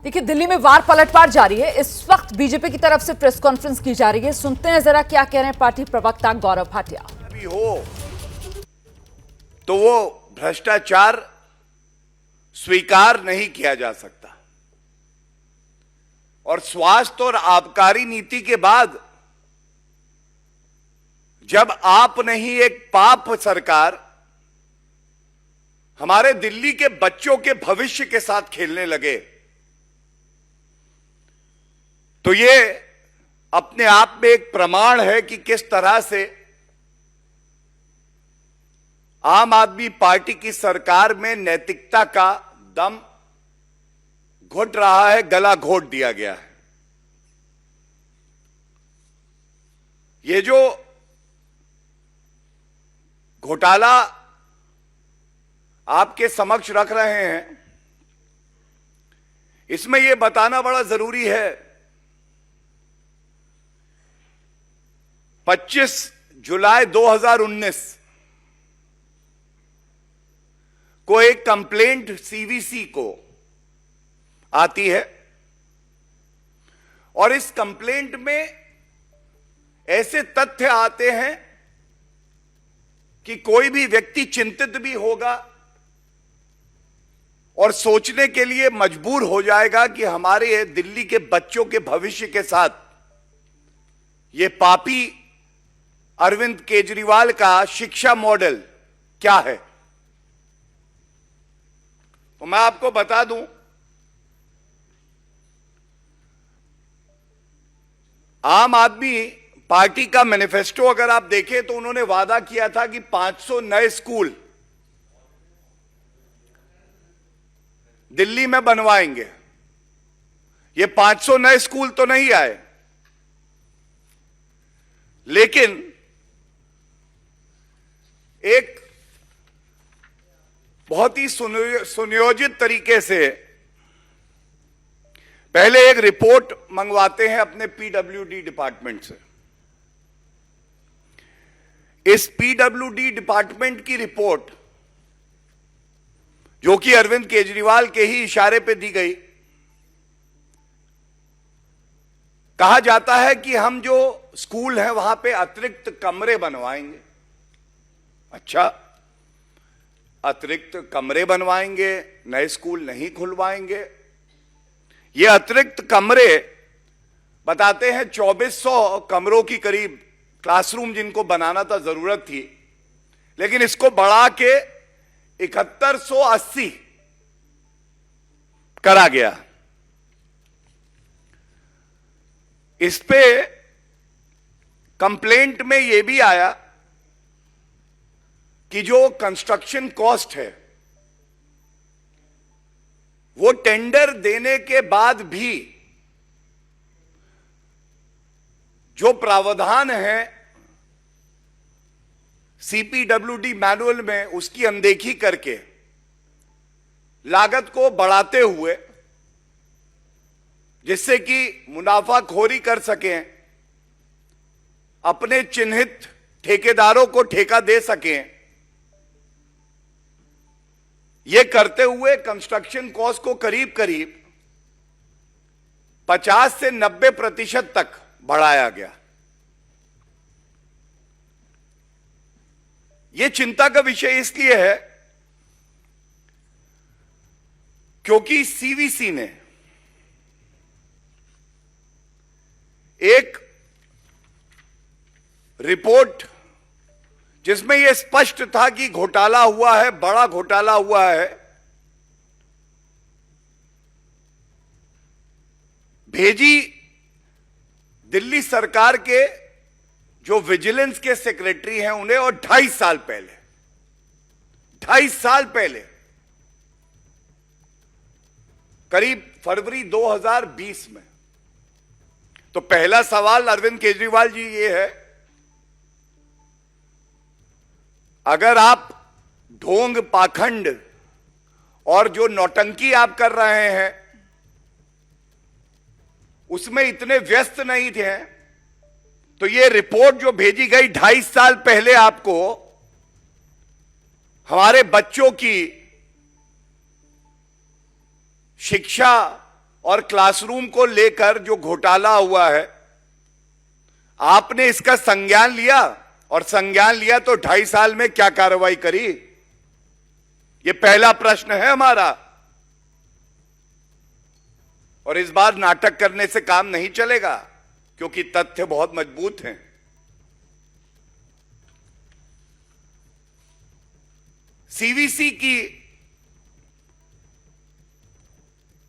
देखिए, दिल्ली में वार पलटवार जारी है। इस वक्त बीजेपी की तरफ से प्रेस कॉन्फ्रेंस की जा रही है। सुनते हैं जरा क्या कह रहे हैं पार्टी प्रवक्ता गौरव भाटिया। भी हो तो वो भ्रष्टाचार स्वीकार नहीं किया जा सकता। और स्वास्थ्य और आबकारी नीति के बाद जब आप नहीं एक पाप सरकार हमारे दिल्ली के बच्चों के भविष्य के साथ खेलने लगे, तो ये अपने आप में एक प्रमाण है कि किस तरह से आम आदमी पार्टी की सरकार में नैतिकता का दम घुट रहा है, गला घोट दिया गया है। ये जो घोटाला आपके समक्ष रख रहे हैं, इसमें यह बताना बड़ा जरूरी है। 25 जुलाई 2019 को एक कंप्लेंट सीवीसी को आती है और इस कंप्लेंट में ऐसे तथ्य आते हैं कि कोई भी व्यक्ति चिंतित भी होगा और सोचने के लिए मजबूर हो जाएगा कि हमारे दिल्ली के बच्चों के भविष्य के साथ ये पापी अरविंद केजरीवाल का शिक्षा मॉडल क्या है। तो मैं आपको बता दूं, आम आदमी पार्टी का मैनिफेस्टो अगर आप देखें तो उन्होंने वादा किया था कि 500 नए स्कूल दिल्ली में बनवाएंगे। ये 500 नए स्कूल तो नहीं आए, लेकिन एक बहुत ही सुनियोजित तरीके से पहले एक रिपोर्ट मंगवाते हैं अपने पीडब्ल्यूडी डिपार्टमेंट से। इस पीडब्ल्यूडी डिपार्टमेंट की रिपोर्ट, जो कि अरविंद केजरीवाल के ही इशारे पे दी गई, कहा जाता है कि हम जो स्कूल हैं वहां पे अतिरिक्त कमरे बनवाएंगे। अच्छा, अतिरिक्त कमरे बनवाएंगे, नए स्कूल नहीं खुलवाएंगे। ये अतिरिक्त कमरे बताते हैं 2400 कमरों की करीब क्लासरूम जिनको बनाना था, जरूरत थी, लेकिन इसको बढ़ा के 7180 करा गया। इस पे कंप्लेंट में यह भी आया कि जो कंस्ट्रक्शन कॉस्ट है वो टेंडर देने के बाद भी जो प्रावधान है सीपीडब्ल्यूडी मैनुअल में, उसकी अनदेखी करके लागत को बढ़ाते हुए, जिससे कि मुनाफाखोरी कर सकें, अपने चिन्हित ठेकेदारों को ठेका दे सकें, यह करते हुए कंस्ट्रक्शन कॉस्ट को करीब करीब 50 से 90% तक बढ़ाया गया। यह चिंता का विषय इसलिए है क्योंकि सीवीसी ने एक रिपोर्ट जिसमें यह स्पष्ट था कि घोटाला हुआ है, बड़ा घोटाला हुआ है, भेजी दिल्ली सरकार के जो विजिलेंस के सेक्रेटरी हैं उन्हें, और 2.5 साल पहले करीब फरवरी 2020 में। तो पहला सवाल अरविंद केजरीवाल जी ये है, अगर आप ढोंग पाखंड और जो नौटंकी आप कर रहे हैं उसमें इतने व्यस्त नहीं थे, तो ये रिपोर्ट जो भेजी गई 2.5 साल पहले आपको हमारे बच्चों की शिक्षा और क्लासरूम को लेकर जो घोटाला हुआ है, आपने इसका संज्ञान लिया? और संज्ञान लिया तो 2.5 साल में क्या कार्रवाई करी? यह पहला प्रश्न है हमारा। और इस बार नाटक करने से काम नहीं चलेगा, क्योंकि तथ्य बहुत मजबूत हैं। सीवीसी की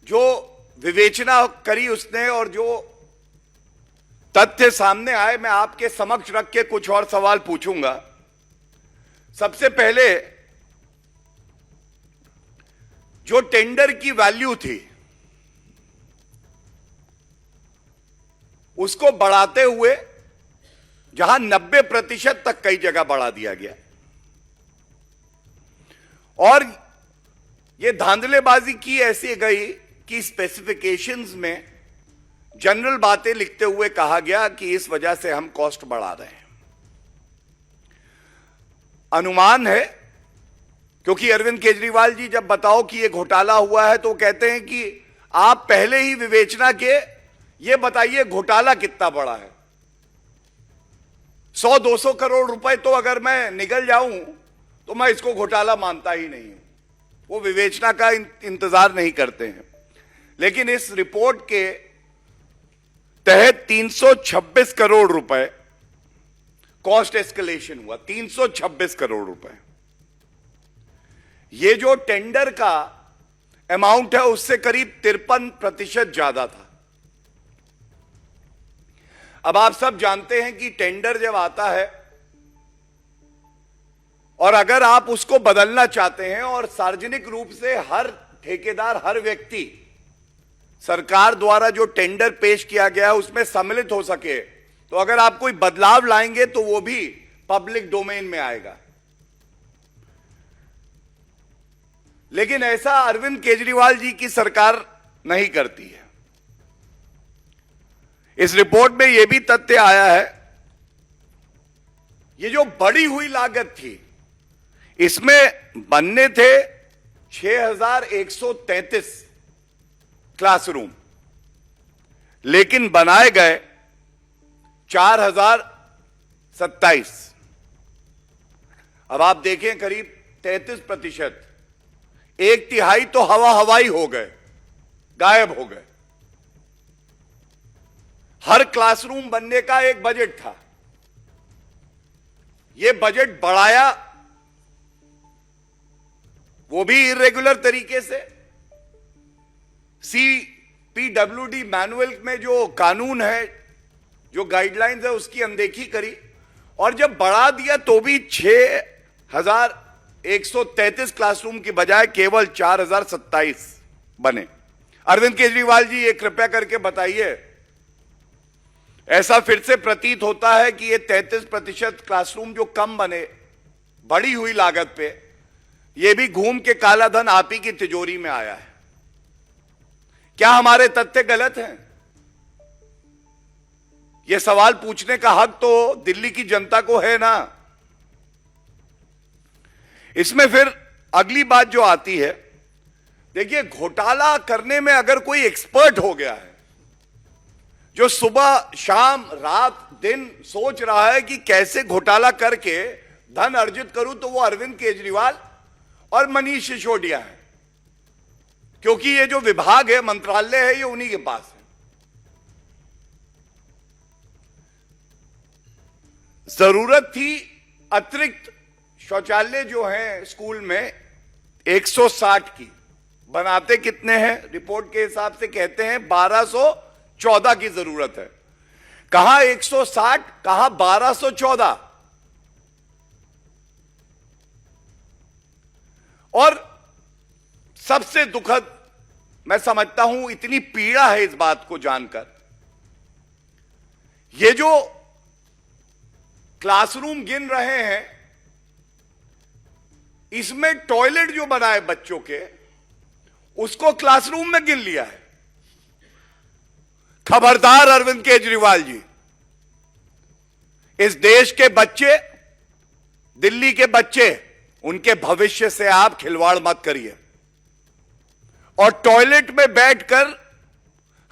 जो विवेचना करी उसने और जो तथ्य सामने आए, मैं आपके समक्ष रख के कुछ और सवाल पूछूंगा। सबसे पहले, जो टेंडर की वैल्यू थी उसको बढ़ाते हुए जहां 90% तक कई जगह बढ़ा दिया गया, और यह धांधलेबाजी की ऐसी गई कि स्पेसिफिकेशंस में जनरल बातें लिखते हुए कहा गया कि इस वजह से हम कॉस्ट बढ़ा रहे हैं। अनुमान है, क्योंकि अरविंद केजरीवाल जी जब बताओ कि यह घोटाला हुआ है तो कहते हैं कि आप पहले ही विवेचना के ये बताइए घोटाला कितना बड़ा है। 100-200 करोड़ रुपए तो अगर मैं निगल जाऊं तो मैं इसको घोटाला मानता ही नहीं हूं। वो विवेचना का इंतजार नहीं करते हैं। लेकिन इस रिपोर्ट के तहत 326 करोड़ रुपए कॉस्ट एस्केलेशन हुआ। 326 करोड़ रुपए। ये जो टेंडर का अमाउंट है उससे करीब 53% ज्यादा था। अब आप सब जानते हैं कि टेंडर जब आता है और अगर आप उसको बदलना चाहते हैं और सार्वजनिक रूप से हर ठेकेदार, हर व्यक्ति सरकार द्वारा जो टेंडर पेश किया गया है उसमें सम्मिलित हो सके, तो अगर आप कोई बदलाव लाएंगे तो वो भी पब्लिक डोमेन में आएगा। लेकिन ऐसा अरविंद केजरीवाल जी की सरकार नहीं करती है। इस रिपोर्ट में यह भी तथ्य आया है, ये जो बढ़ी हुई लागत थी इसमें बनने थे 6133 क्लासरूम, लेकिन बनाए गए 4027। अब आप देखें करीब 33%, 1/3 तो हवाई हो गए, गायब हो गए। हर क्लासरूम बनने का एक बजट था, यह बजट बढ़ाया वो भी इर्रेगुलर तरीके से। CPWD मैनुअल में जो कानून है, जो गाइडलाइंस है, उसकी अनदेखी करी, और जब बढ़ा दिया तो भी 6133 क्लासरूम की बजाय केवल 4027 बने। अरविंद केजरीवाल जी ये कृपया करके बताइए, ऐसा फिर से प्रतीत होता है कि ये 33% क्लासरूम जो कम बने बढ़ी हुई लागत पे, ये भी घूम के काला धन आप ही की तिजोरी में आया है। क्या हमारे तथ्य गलत हैं? यह सवाल पूछने का हक तो दिल्ली की जनता को है ना। इसमें फिर अगली बात जो आती है, देखिए घोटाला करने में अगर कोई एक्सपर्ट हो गया है, जो सुबह शाम रात दिन सोच रहा है कि कैसे घोटाला करके धन अर्जित करूं, तो वो अरविंद केजरीवाल और मनीष सिसोदिया है। क्योंकि ये जो विभाग है, मंत्रालय है, ये उन्हीं के पास है। जरूरत थी अतिरिक्त शौचालय जो हैं स्कूल में 160 की, बनाते कितने हैं? रिपोर्ट के हिसाब से कहते हैं 1214 की जरूरत है। कहां 160, कहां 1214। और सबसे दुखद मैं समझता हूं, इतनी पीड़ा है इस बात को जानकर, ये जो क्लासरूम गिन रहे हैं इसमें टॉयलेट जो बनाए बच्चों के, उसको क्लासरूम में गिन लिया है। खबरदार अरविंद केजरीवाल जी, इस देश के बच्चे, दिल्ली के बच्चे, उनके भविष्य से आप खिलवाड़ मत करिए। और टॉयलेट में बैठकर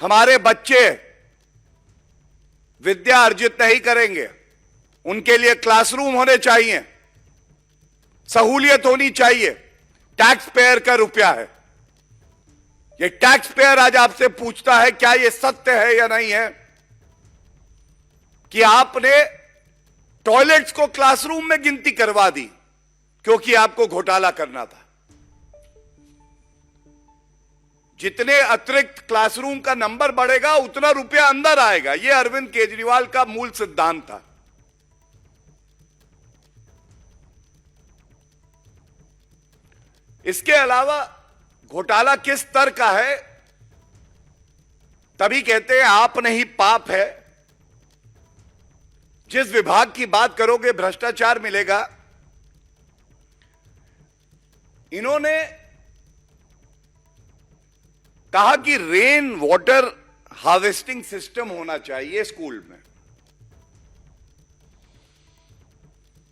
हमारे बच्चे विद्या अर्जित नहीं करेंगे। उनके लिए क्लासरूम होने चाहिए, सहूलियत होनी चाहिए। टैक्स पेयर का रुपया है। ये टैक्स पेयर आज आपसे पूछता है क्या ये सत्य है या नहीं है कि आपने टॉयलेट्स को क्लासरूम में गिनती करवा दी क्योंकि आपको घोटाला करना था। जितने अतिरिक्त क्लासरूम का नंबर बढ़ेगा उतना रुपया अंदर आएगा। यह अरविंद केजरीवाल का मूल सिद्धांत था। इसके अलावा घोटाला किस स्तर का है, तभी कहते हैं आप नहीं पाप है। जिस विभाग की बात करोगे भ्रष्टाचार मिलेगा। इन्होंने कहा कि रेन वाटर हार्वेस्टिंग सिस्टम होना चाहिए स्कूल में,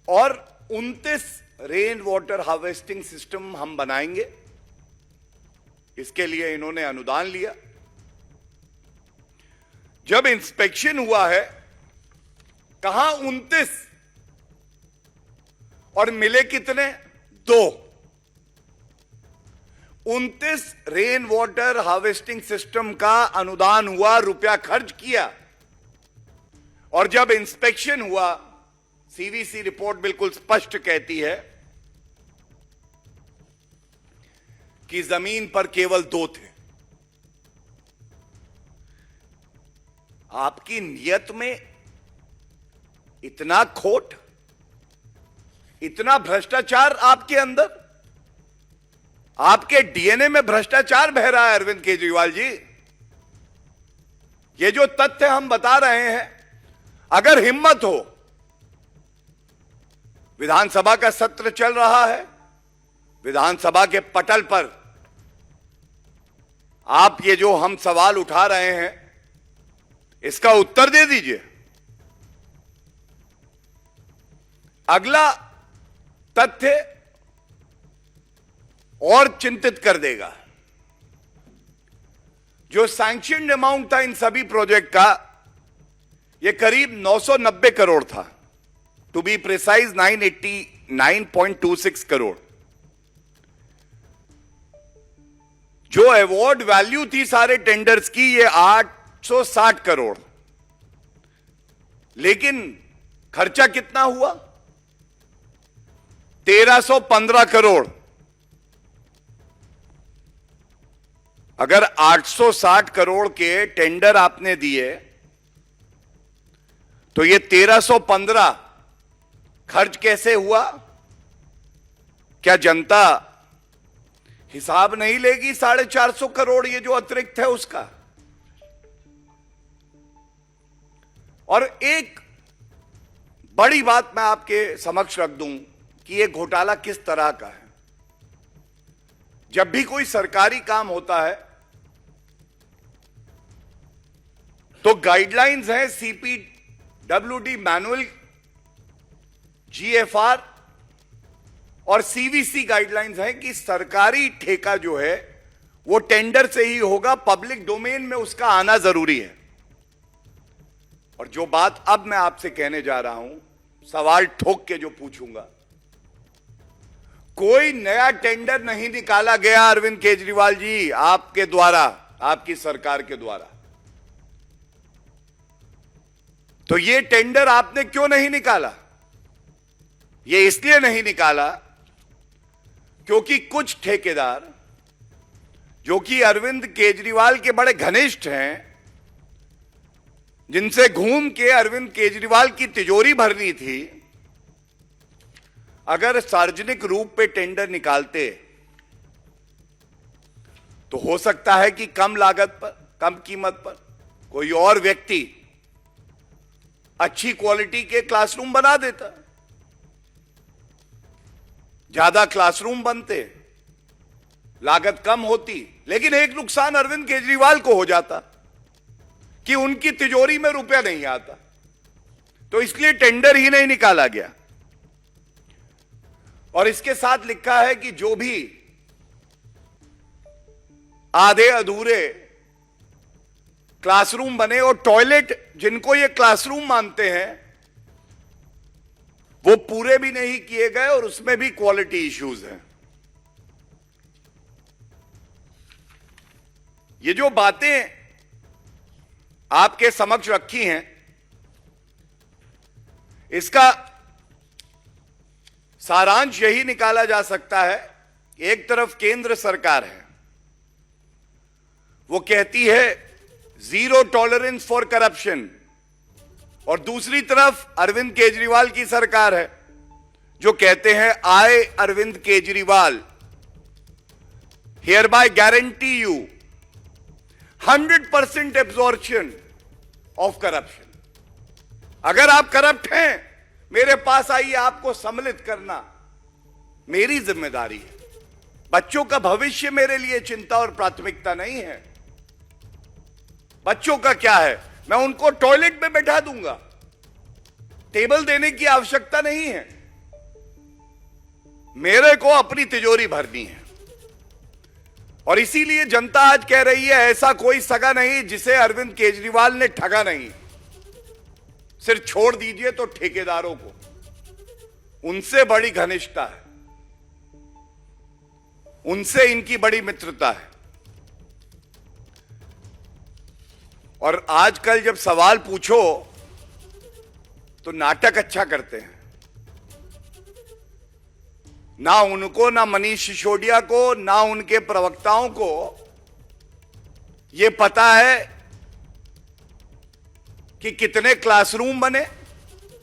और 29 रेन वाटर हार्वेस्टिंग सिस्टम हम बनाएंगे। इसके लिए इन्होंने अनुदान लिया। जब इंस्पेक्शन हुआ है, कहां 29 और मिले कितने? 2। 29 रेन वाटर हार्वेस्टिंग सिस्टम का अनुदान हुआ, रुपया खर्च किया, और जब इंस्पेक्शन हुआ, सीवीसी रिपोर्ट बिल्कुल स्पष्ट कहती है कि जमीन पर केवल 2 थे। आपकी नियत में इतना खोट, इतना भ्रष्टाचार आपके अंदर, आपके डीएनए में भ्रष्टाचार बह रहा है अरविंद केजरीवाल जी। ये जो तथ्य हम बता रहे हैं, अगर हिम्मत हो, विधानसभा का सत्र चल रहा है, विधानसभा के पटल पर आप ये जो हम सवाल उठा रहे हैं इसका उत्तर दे दीजिए। अगला तथ्य और चिंतित कर देगा। जो सैंक्शन्ड अमाउंट था इन सभी प्रोजेक्ट का, यह करीब 990 करोड़ था। To be precise 989.26 crore. जो अवार्ड वैल्यू थी सारे टेंडर्स की, ये 860 करोड़। लेकिन खर्चा कितना हुआ? 1315 करोड़। अगर 860 करोड़ के टेंडर आपने दिए तो ये 1315 खर्च कैसे हुआ? क्या जनता हिसाब नहीं लेगी 450 करोड़ ये जो अतिरिक्त है उसका? और एक बड़ी बात मैं आपके समक्ष रख दूं कि ये घोटाला किस तरह का है। जब भी कोई सरकारी काम होता है तो गाइडलाइंस हैं, सीपीडब्ल्यूडी मैनुअल, जीएफआर और सीवीसी गाइडलाइंस हैं कि सरकारी ठेका जो है वो टेंडर से ही होगा, पब्लिक डोमेन में उसका आना जरूरी है। और जो बात अब मैं आपसे कहने जा रहा हूं, सवाल ठोक के जो पूछूंगा, कोई नया टेंडर नहीं निकाला गया अरविंद केजरीवाल जी आपके द्वारा, आपकी सरकार के द्वारा। तो ये टेंडर आपने क्यों नहीं निकाला? ये इसलिए नहीं निकाला क्योंकि कुछ ठेकेदार जो कि अरविंद केजरीवाल के बड़े घनिष्ठ हैं, जिनसे घूम के अरविंद केजरीवाल की तिजोरी भरनी थी, अगर सार्वजनिक रूप पे टेंडर निकालते तो हो सकता है कि कम लागत पर, कम कीमत पर कोई और व्यक्ति अच्छी क्वालिटी के क्लासरूम बना देता, ज्यादा क्लासरूम बनते, लागत कम होती। लेकिन एक नुकसान अरविंद केजरीवाल को हो जाता कि उनकी तिजोरी में रुपया नहीं आता, तो इसलिए टेंडर ही नहीं निकाला गया। और इसके साथ लिखा है कि जो भी आधे अधूरे क्लासरूम बने और टॉयलेट जिनको ये क्लासरूम मानते हैं वो पूरे भी नहीं किए गए और उसमें भी क्वालिटी इश्यूज हैं। ये जो बातें आपके समक्ष रखी हैं, इसका सारांश यही निकाला जा सकता है। एक तरफ केंद्र सरकार है, वो कहती है जीरो टॉलरेंस फॉर करप्शन, और दूसरी तरफ अरविंद केजरीवाल की सरकार है जो कहते हैं I Arvind Kejriwal hereby guarantee you 100% absorption of corruption. अगर आप करप्ट हैं, मेरे पास आइए, आपको सम्मिलित करना मेरी जिम्मेदारी है। बच्चों का भविष्य मेरे लिए चिंता और प्राथमिकता नहीं है। बच्चों का क्या है, मैं उनको टॉयलेट में बैठा दूंगा, टेबल देने की आवश्यकता नहीं है। मेरे को अपनी तिजोरी भरनी है। और इसीलिए जनता आज कह रही है ऐसा कोई सगा नहीं जिसे अरविंद केजरीवाल ने ठगा नहीं। सिर्फ छोड़ दीजिए तो ठेकेदारों को, उनसे बड़ी घनिष्ठता है, उनसे इनकी बड़ी मित्रता है। और आजकल जब सवाल पूछो तो नाटक अच्छा करते हैं। ना उनको, ना मनीष सिसोदिया को, ना उनके प्रवक्ताओं को यह पता है कि कितने क्लासरूम बने।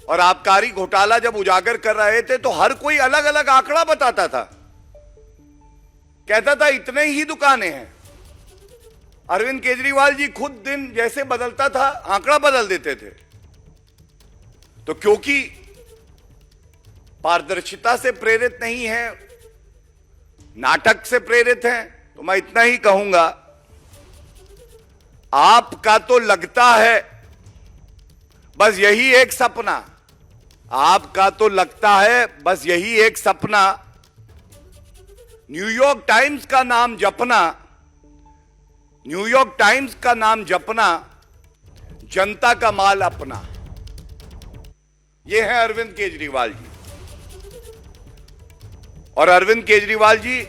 और आबकारी घोटाला जब उजागर कर रहे थे तो हर कोई अलग अलग आंकड़ा बताता था, कहता था इतने ही दुकानें हैं। अरविंद केजरीवाल जी खुद दिन जैसे बदलता था आंकड़ा बदल देते थे। तो क्योंकि पारदर्शिता से प्रेरित नहीं है, नाटक से प्रेरित हैं, तो मैं इतना ही कहूंगा, आपका तो लगता है बस यही एक सपना, आपका तो लगता है बस यही एक सपना, न्यूयॉर्क टाइम्स का नाम जपना, न्यूयॉर्क टाइम्स का नाम जपना, जनता का माल अपना। यह है अरविंद केजरीवाल जी। और अरविंद केजरीवाल जी,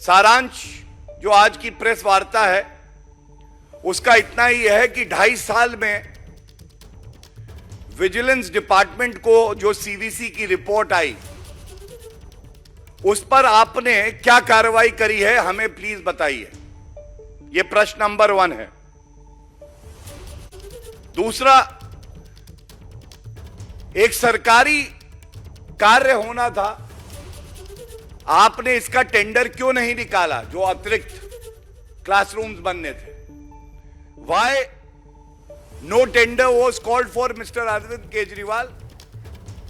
सारांश जो आज की प्रेस वार्ता है उसका इतना ही है कि 2.5 साल में विजिलेंस डिपार्टमेंट को जो सीवीसी की रिपोर्ट आई उस पर आपने क्या कार्रवाई करी है, हमें प्लीज बताइए। यह प्रश्न नंबर 1 है। दूसरा, एक सरकारी कार्य होना था, आपने इसका टेंडर क्यों नहीं निकाला जो अतिरिक्त क्लासरूम्स बनने थे? Why no tender was called for mister Arvind Kejriwal?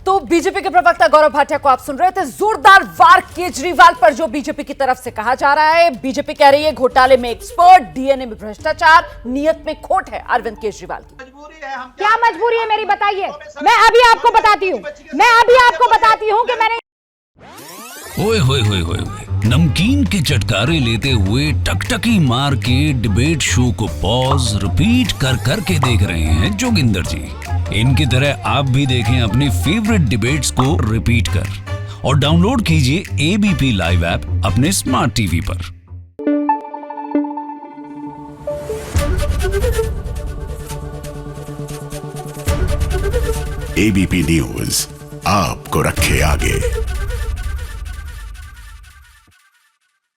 तो बीजेपी के प्रवक्ता गौरव भाटिया को आप सुन रहे थे। जोरदार वार केजरीवाल पर जो बीजेपी की तरफ से कहा जा रहा है। बीजेपी कह रही है घोटाले में एक्सपर्ट, डीएनए में भ्रष्टाचार, नियत में खोट है अरविंद केजरीवाल की। क्या मजबूरी है मेरी, बताइए। मैं अभी आपको बताती हूँ कि मैंने ओए होए होए होए, नमकीन के चटकारे लेते हुए टकटकी मार के डिबेट शो को पॉज रिपीट कर करके देख रहे हैं जोगिंदर जी। इनकी तरह आप भी देखें अपनी फेवरेट डिबेट्स को रिपीट कर और डाउनलोड कीजिए एबीपी लाइव ऐप अपने स्मार्ट टीवी पर। एबीपी न्यूज आपको रखे आगे।